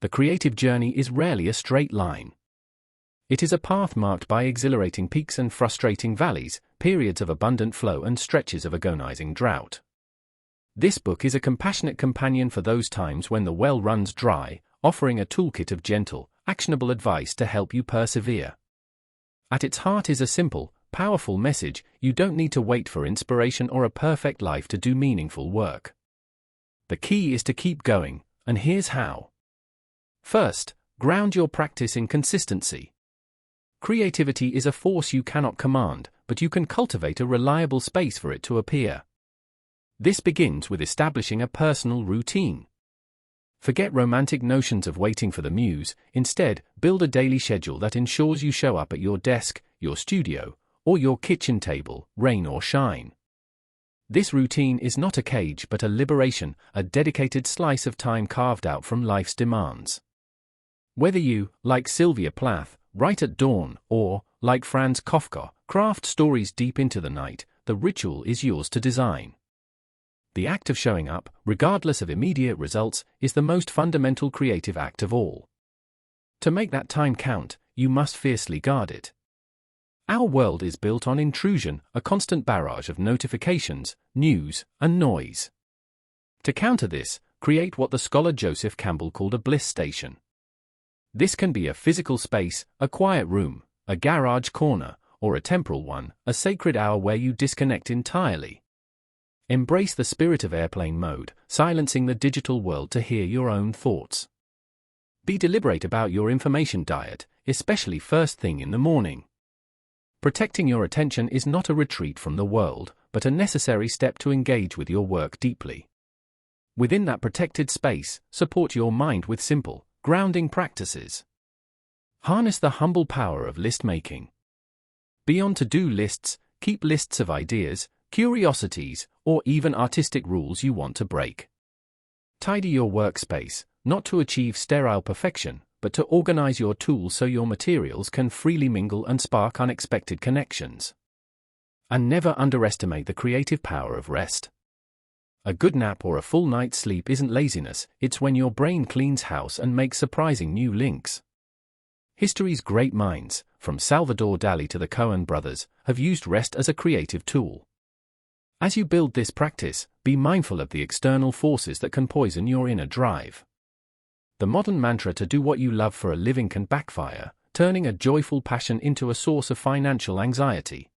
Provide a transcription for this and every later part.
The creative journey is rarely a straight line. It is a path marked by exhilarating peaks and frustrating valleys, periods of abundant flow and stretches of agonizing drought. This book is a compassionate companion for those times when the well runs dry, offering a toolkit of gentle, actionable advice to help you persevere. At its heart is a simple, powerful message: you don't need to wait for inspiration or a perfect life to do meaningful work. The key is to keep going, and here's how. First, ground your practice in consistency. Creativity is a force you cannot command, but you can cultivate a reliable space for it to appear. This begins with establishing a personal routine. Forget romantic notions of waiting for the muse. Instead, build a daily schedule that ensures you show up at your desk, your studio, or your kitchen table, rain or shine. This routine is not a cage but a liberation, a dedicated slice of time carved out from life's demands. Whether you, like Sylvia Plath, write at dawn, or, like Franz Kafka, craft stories deep into the night, the ritual is yours to design. The act of showing up, regardless of immediate results, is the most fundamental creative act of all. To make that time count, you must fiercely guard it. Our world is built on intrusion, a constant barrage of notifications, news, and noise. To counter this, create what the scholar Joseph Campbell called a bliss station. This can be a physical space, a quiet room, a garage corner, or a temporal one, a sacred hour where you disconnect entirely. Embrace the spirit of airplane mode, silencing the digital world to hear your own thoughts. Be deliberate about your information diet, especially first thing in the morning. Protecting your attention is not a retreat from the world, but a necessary step to engage with your work deeply. Within that protected space, support your mind with simple, grounding practices. Harness the humble power of list making. Beyond to-do lists, keep lists of ideas, curiosities, or even artistic rules you want to break. Tidy your workspace, not to achieve sterile perfection, but to organize your tools so your materials can freely mingle and spark unexpected connections. And never underestimate the creative power of rest. A good nap or a full night's sleep isn't laziness, it's when your brain cleans house and makes surprising new links. History's great minds, from Salvador Dali to the Coen brothers, have used rest as a creative tool. As you build this practice, be mindful of the external forces that can poison your inner drive. The modern mantra to do what you love for a living can backfire, turning a joyful passion into a source of financial anxiety.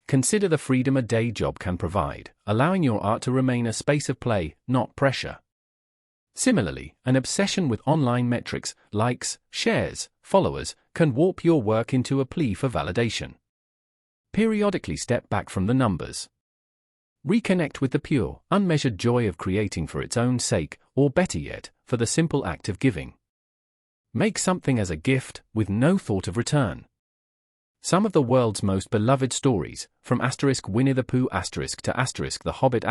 Consider the freedom a day job can provide, allowing your art to remain a space of play, not pressure. Similarly, an obsession with online metrics, likes, shares, followers, can warp your work into a plea for validation. Periodically step back from the numbers. Reconnect with the pure, unmeasured joy of creating for its own sake, or better yet, for the simple act of giving. Make something as a gift, with no thought of return. Some of the world's most beloved stories, from Winnie the Pooh to The Hobbit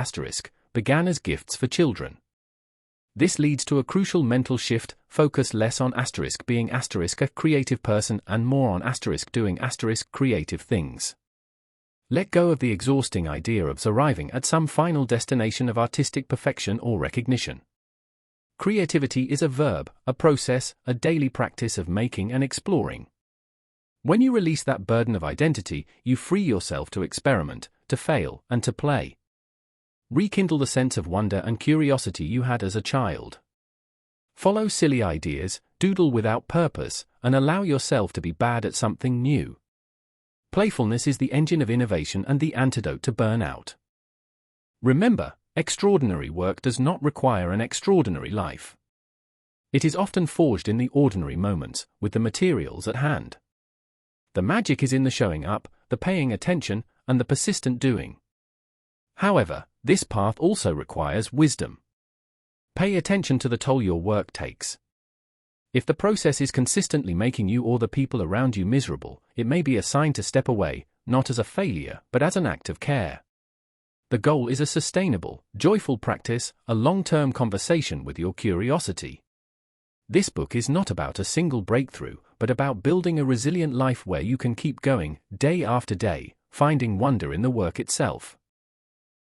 began as gifts for children. This leads to a crucial mental shift: focus less on being a creative person and more on doing creative things. Let go of the exhausting idea of arriving at some final destination of artistic perfection or recognition. Creativity is a verb, a process, a daily practice of making and exploring. When you release that burden of identity, you free yourself to experiment, to fail, and to play. Rekindle the sense of wonder and curiosity you had as a child. Follow silly ideas, doodle without purpose, and allow yourself to be bad at something new. Playfulness is the engine of innovation and the antidote to burnout. Remember, extraordinary work does not require an extraordinary life. It is often forged in the ordinary moments, with the materials at hand. The magic is in the showing up, the paying attention, and the persistent doing. However, this path also requires wisdom. Pay attention to the toll your work takes. If the process is consistently making you or the people around you miserable, it may be a sign to step away, not as a failure, but as an act of care. The goal is a sustainable, joyful practice, a long-term conversation with your curiosity. This book is not about a single breakthrough, but about building a resilient life where you can keep going, day after day, finding wonder in the work itself.